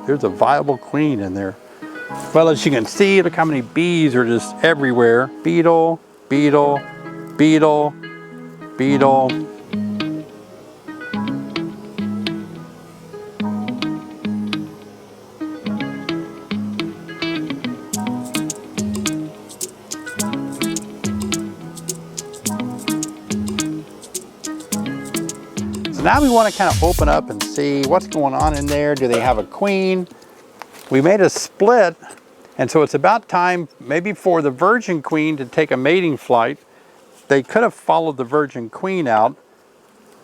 there's a viable queen in there. Well, as you can see, look how many bees are just everywhere. Beetle, beetle, beetle, beetle. So now we want to kind of open up and see what's going on in there. Do they have a queen? We made a split, and so it's about time maybe for the virgin queen to take a mating flight. They could have followed the virgin queen out.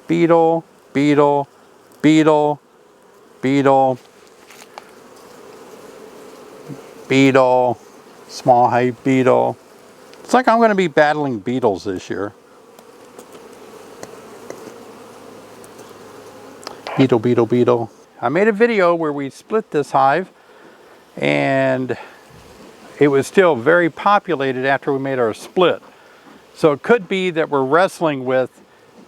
Beetle, beetle, beetle, beetle, beetle, small hive beetle. It's like I'm going to be battling beetles this year. Beetle, beetle, beetle. I made a video where we split this hive, and it was still very populated after we made our split. So it could be that we're wrestling with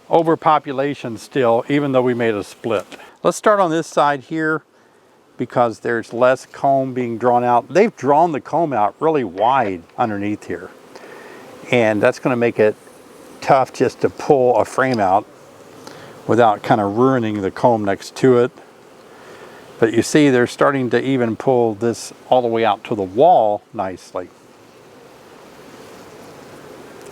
overpopulation still, even though we made a split. Let's start on this side here because there's less comb being drawn out. They've drawn the comb out really wide underneath here, and that's going to make it tough just to pull a frame out without kind of ruining the comb next to it. But you see they're starting to even pull this all the way out to the wall nicely.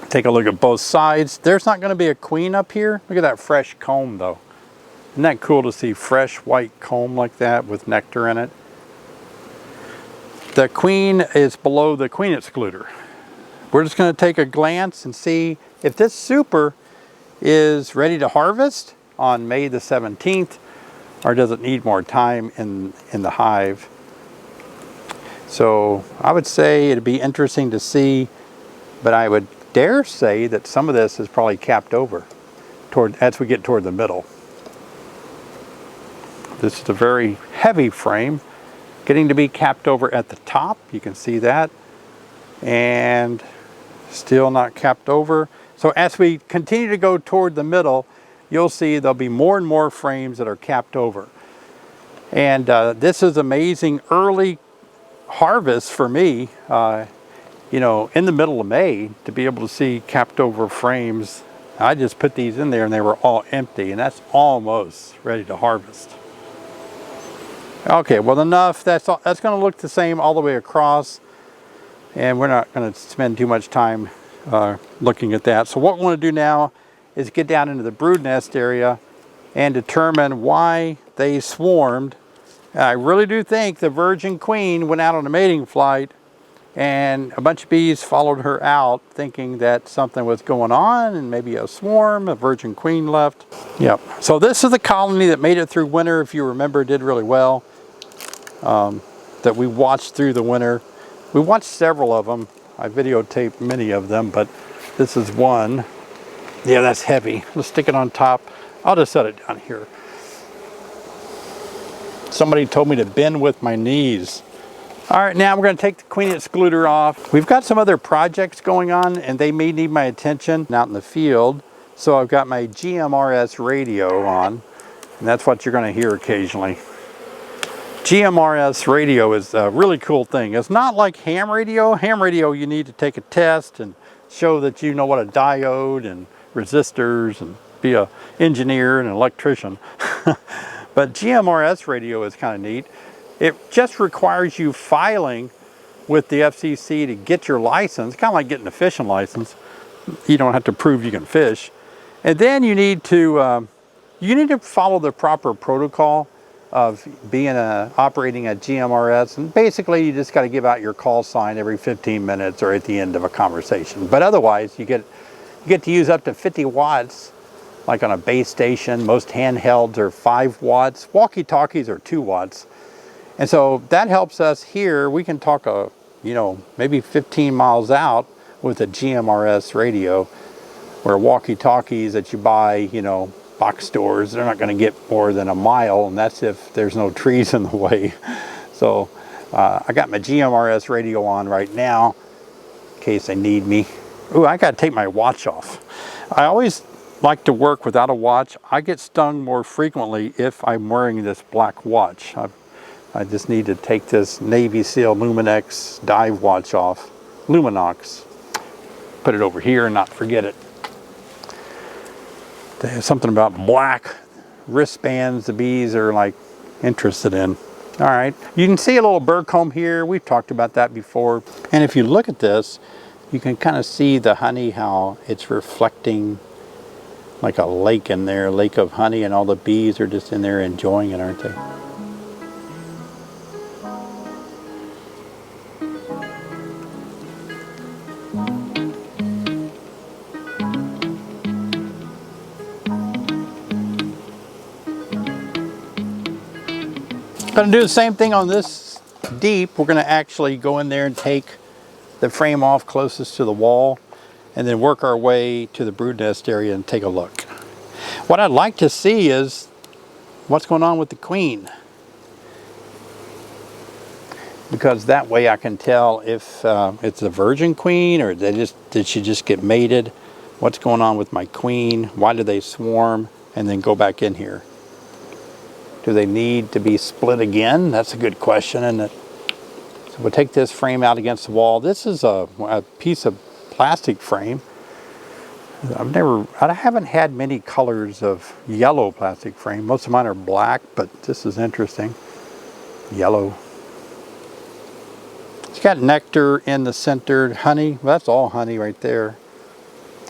Take a look at both sides. There's not going to be a queen up here. Look at that fresh comb though. Isn't that cool to see fresh white comb like that with nectar in it? The queen is below the queen excluder. We're just going to take a glance and see if this super is ready to harvest on May the 17th, or does it need more time in the hive? So I would say it'd be interesting to see, but I would dare say that some of this is probably capped over as we get toward the middle. This is a very heavy frame, getting to be capped over at the top. You can see that, and still not capped over. So as we continue to go toward the middle, you'll see there'll be more and more frames that are capped over. And this is amazing early harvest for me, you know, in the middle of May, to be able to see capped over frames. I just put these in there and they were all empty, and that's almost ready to harvest. Okay, well enough. That's going to look the same all the way across, and we're not going to spend too much time looking at that. So what we want to do now is get down into the brood nest area and determine why they swarmed. I really do think the virgin queen went out on a mating flight, and a bunch of bees followed her out thinking that something was going on, and maybe a swarm, a virgin queen left. Yep. So this is the colony that made it through winter. If you remember, did really well. That we watched through the winter. We watched several of them. I videotaped many of them, but this is one. Yeah, that's heavy. Let's stick it on top. I'll just set it down here. Somebody told me to bend with my knees. All right, now we're going to take the queen excluder off. We've got some other projects going on, and they may need my attention out in the field. So I've got my GMRS radio on, and that's what you're going to hear occasionally. GMRS radio is a really cool thing. It's not like ham radio. Ham radio, you need to take a test and show that you know what a diode and resistors and be an engineer and an electrician. But GMRS radio is kind of neat. It just requires you filing with the FCC to get your license, kind of like getting a fishing license. You don't have to prove you can fish. And then you need to follow the proper protocol of operating a GMRS. And basically you just got to give out your call sign every 15 minutes or at the end of a conversation. But otherwise you get to use up to 50 watts, like on a base station. Most handhelds are 5 watts. Walkie-talkies are 2 watts. And so that helps us here. We can talk, maybe 15 miles out with a GMRS radio, where walkie-talkies that you buy, box stores, they're not going to get more than a mile, and that's if there's no trees in the way. So I got my GMRS radio on right now in case they need me. Ooh, I got to take my watch off. I always like to work without a watch. I get stung more frequently if I'm wearing this black watch. I've I just need to take this Navy Seal Luminex dive watch off. Luminox. Put it over here and not forget it. They have something about black wristbands the bees are like interested in. All right, you can see a little burr comb here. We've talked about that before. And if you look at this, you can kind of see the honey, how it's reflecting like a lake in there, a lake of honey, and all the bees are just in there enjoying it, aren't they? Going to do the same thing on this deep. We're going to actually go in there and take the frame off closest to the wall and then work our way to the brood nest area and take a look. What I'd like to see is what's going on with the queen, because that way I can tell if it's a virgin queen or did she just get mated. What's going on with my queen? Why do they swarm? And then go back in here. Do they need to be split again? That's a good question, isn't it? So we'll take this frame out against the wall. This is a piece of plastic frame. I haven't had many colors of yellow plastic frame. Most of mine are black, but this is interesting. Yellow. It's got nectar in the center. Honey, well, that's all honey right there.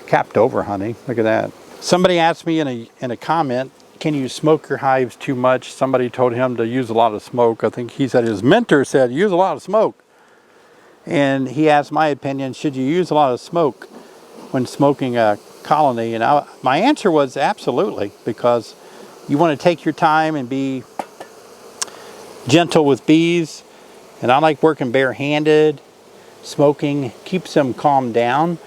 Capped over honey, look at that. Somebody asked me in a comment, can you smoke your hives too much? Somebody told him to use a lot of smoke. I think he said his mentor said, use a lot of smoke. And he asked my opinion, should you use a lot of smoke when smoking a colony? And my answer was absolutely, because you want to take your time and be gentle with bees. And I like working barehanded. Smoking keeps them calmed down.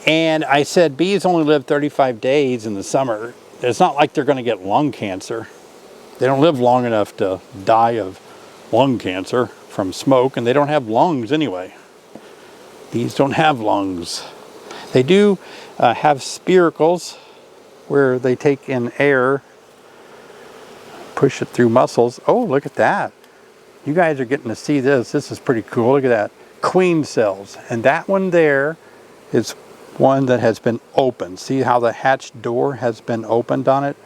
And I said bees only live 35 days in the summer. It's not like they're going to get lung cancer. They don't live long enough to die of lung cancer from smoke, and they don't have lungs anyway. Bees don't have lungs. They do have spiracles where they take in air, push it through muscles. Oh, look at that. You guys are getting to see this. This is pretty cool. Look at that. Queen cells. And that one there is one that has been opened. See how the hatch door has been opened on it?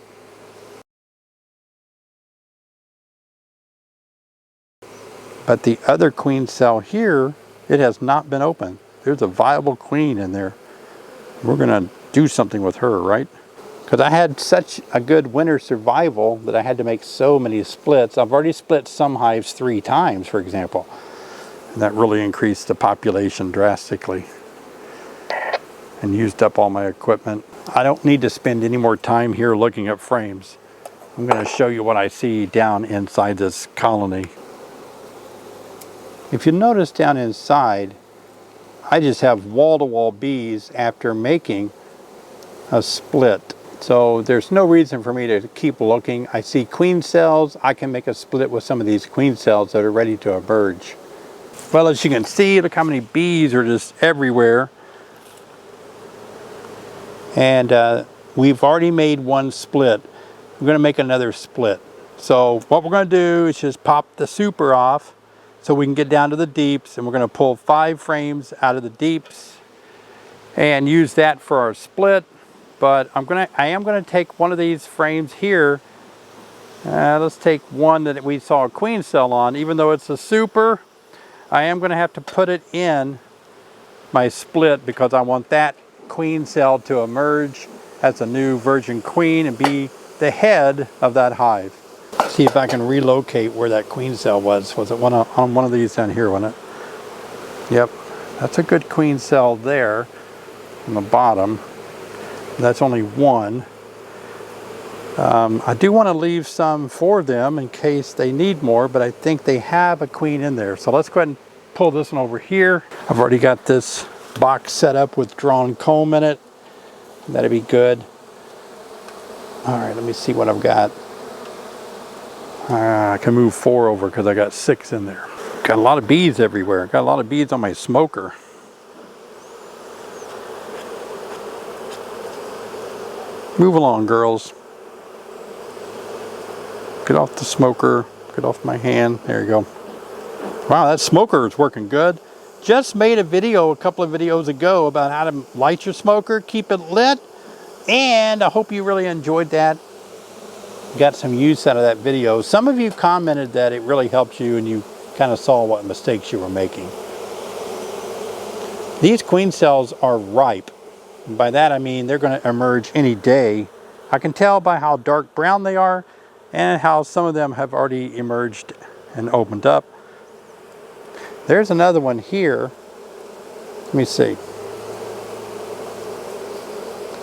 But the other queen cell here, it has not been opened. There's a viable queen in there. We're going to do something with her, right? Because I had such a good winter survival that I had to make so many splits. I've already split some hives 3 times, for example. And that really increased the population drastically and used up all my equipment. I don't need to spend any more time here looking at frames. I'm going to show you what I see down inside this colony. If you notice down inside, I just have wall-to-wall bees after making a split. So there's no reason for me to keep looking. I see queen cells. I can make a split with some of these queen cells that are ready to emerge. Well, as you can see, look how many bees are just everywhere. And we've already made one split. We're going to make another split. So what we're going to do is just pop the super off so we can get down to the deeps, and we're going to pull 5 frames out of the deeps and use that for our split. But I am going to take one of these frames here. Let's take one that we saw a queen cell on. Even though it's a super, I am going to have to put it in my split because I want that queen cell to emerge as a new virgin queen and be the head of that hive. See if I can relocate where that queen cell was. Was it on one of these down here, wasn't it? Yep, that's a good queen cell there on the bottom. That's only one. I do want to leave some for them in case they need more, but I think they have a queen in there. So let's go ahead and pull this one over here. I've already got this box set up with drawn comb in it. That'd be good. All right, let me see what I've got. I can move 4 over because I got 6 in there. Got a lot of bees everywhere. Got a lot of bees on my smoker. Move along, girls. Get off the smoker. Get off my hand. There you go. Wow, that smoker is working good. Just made a video a couple of videos ago about how to light your smoker, keep it lit, and I hope you really enjoyed that. Got some use out of that video. Some of you commented that it really helped you and you kind of saw what mistakes you were making. These queen cells are ripe. And by that I mean they're going to emerge any day. I can tell by how dark brown they are and how some of them have already emerged and opened up. There's another one here. Let me see.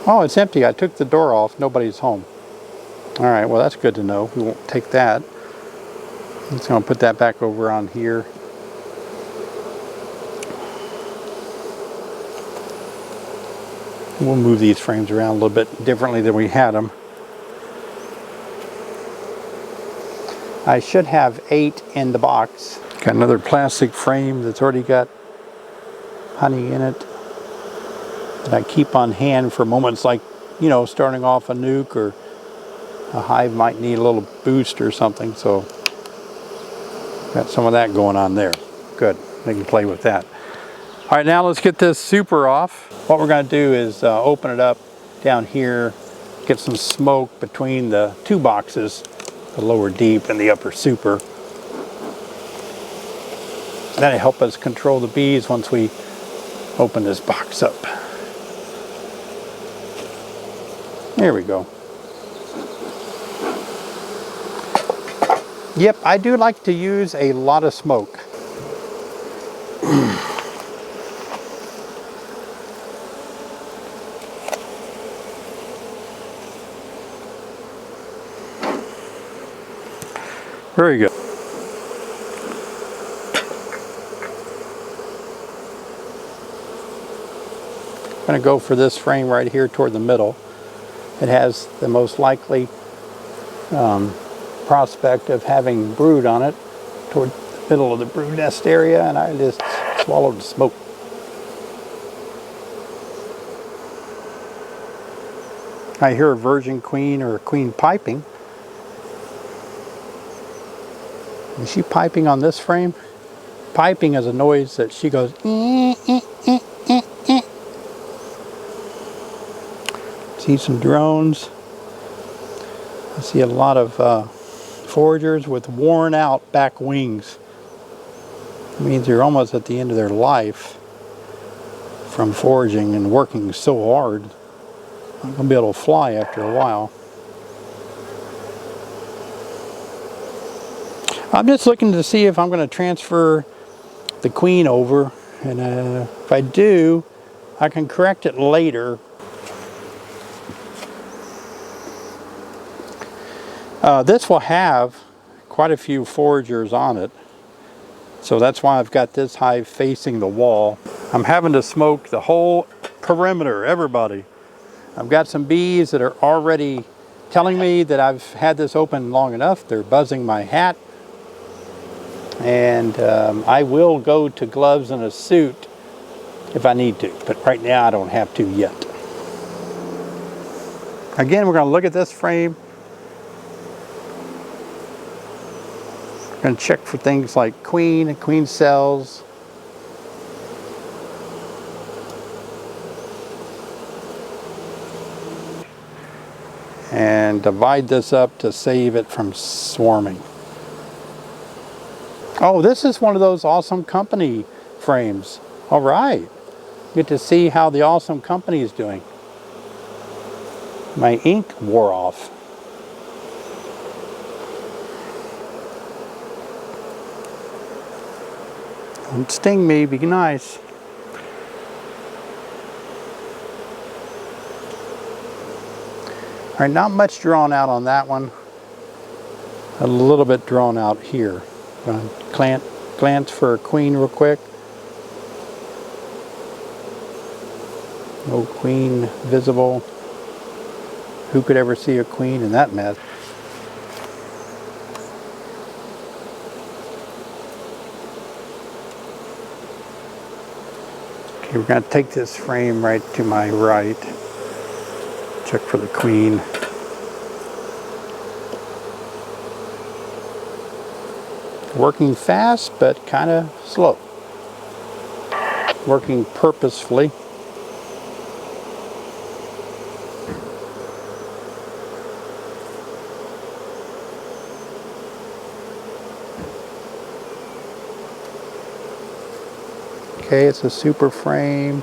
Oh, it's empty. I took the door off. Nobody's home. All right, well, that's good to know. We won't take that. I'm just going to put that back over on here. We'll move these frames around a little bit differently than we had them. I should have 8 in the box. Got another plastic frame that's already got honey in it that I keep on hand for moments like, you know, starting off a nuke or a hive might need a little boost or something. So got some of that going on there. Good, they can play with that. All right, now let's get this super off. What we're going to do is open it up down here, get some smoke between the 2 boxes, the lower deep and the upper super. That'll help us control the bees once we open this box up. There we go. Yep, I do like to use a lot of smoke. Very good. I'm going to go for this frame right here toward the middle. It has the most likely prospect of having brood on it toward the middle of the brood nest area, and I just swallowed the smoke. I hear a virgin queen or a queen piping. Is she piping on this frame? Piping is a noise that she goes. See some drones. I see a lot of foragers with worn out back wings. It means they're almost at the end of their life from foraging and working so hard. Not going to be able to fly after a while. I'm just looking to see if I'm going to transfer the queen over, and if I do, I can correct it later. This will have quite a few foragers on it, so that's why I've got this hive facing the wall. I'm having to smoke the whole perimeter, everybody. I've got some bees that are already telling me that I've had this open long enough. They're buzzing my hat. And I will go to gloves and a suit if I need to, but right now I don't have to yet. Again, we're going to look at this frame. We're going to check for things like queen and queen cells. And divide this up to save it from swarming. Oh, this is one of those Awesome Company frames. All right. Get to see how the Awesome Company is doing. My ink wore off. Don't sting me, be nice. All right, not much drawn out on that one. A little bit drawn out here. I'm going to glance for a queen real quick. No queen visible. Who could ever see a queen in that mess? Okay, we're going to take this frame right to my right. Check for the queen. Working fast, but kind of slow. Working purposefully. Okay, it's a super frame.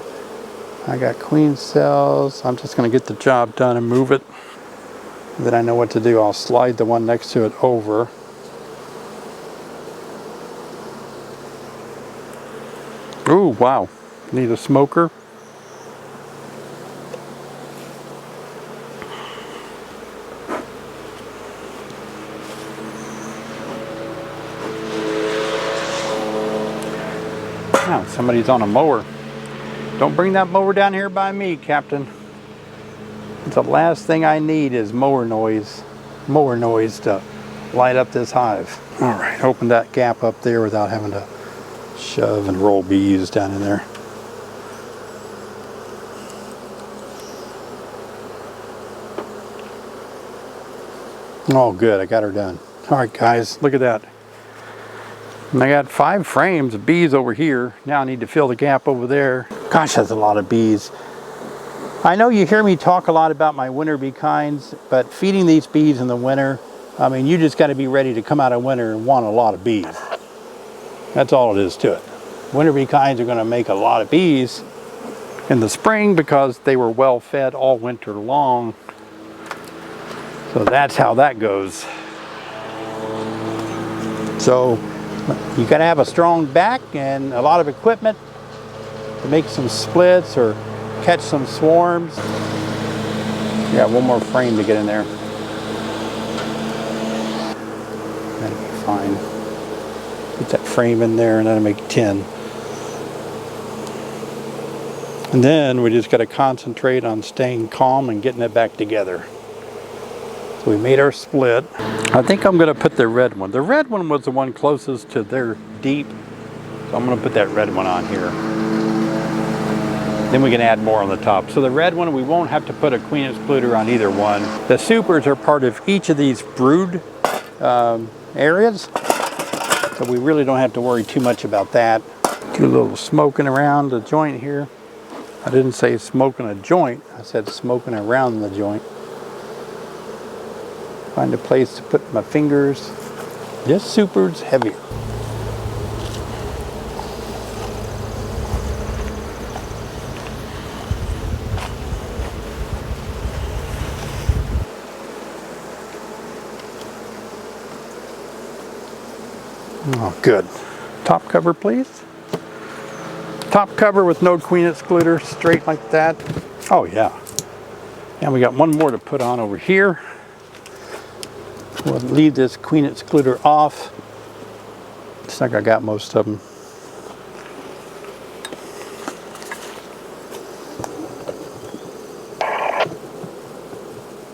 I got queen cells. I'm just going to get the job done and move it. And then I know what to do. I'll slide the one next to it over. Ooh, wow. Need a smoker. Now, somebody's on a mower. Don't bring that mower down here by me, Captain. The last thing I need is mower noise to light up this hive. All right, open that gap up there without having to shove and roll bees down in there. Oh, good, I got her done. All right, guys, look at that. And I got 5 frames of bees over here. Now I need to fill the gap over there. Gosh, that's a lot of bees. I know you hear me talk a lot about my winter bee kinds, but feeding these bees in the winter, I mean, you just got to be ready to come out of winter and want a lot of bees. That's all it is to it. Winter bee kinds are going to make a lot of bees in the spring because they were well fed all winter long. So that's how that goes. So you got to have a strong back and a lot of equipment to make some splits or catch some swarms. Yeah, one more frame to get in there. That'll be fine. Get that frame in there and that'll make 10. And then we just got to concentrate on staying calm and getting it back together. So we made our split. I think I'm going to put the red one. The red one was the one closest to their deep. So I'm going to put that red one on here. Then we can add more on the top. So the red one, we won't have to put a queen excluder on either one. The supers are part of each of these brood areas. So we really don't have to worry too much about that. Do a little smoking around the joint here. I didn't say smoking a joint. I said smoking around the joint. Find a place to put my fingers. This super's heavier. Oh, good. Top cover, please. Top cover with no queen excluder, straight like that. Oh, yeah. And we got one more to put on over here. We'll leave this queen excluder off. Looks like I got most of them.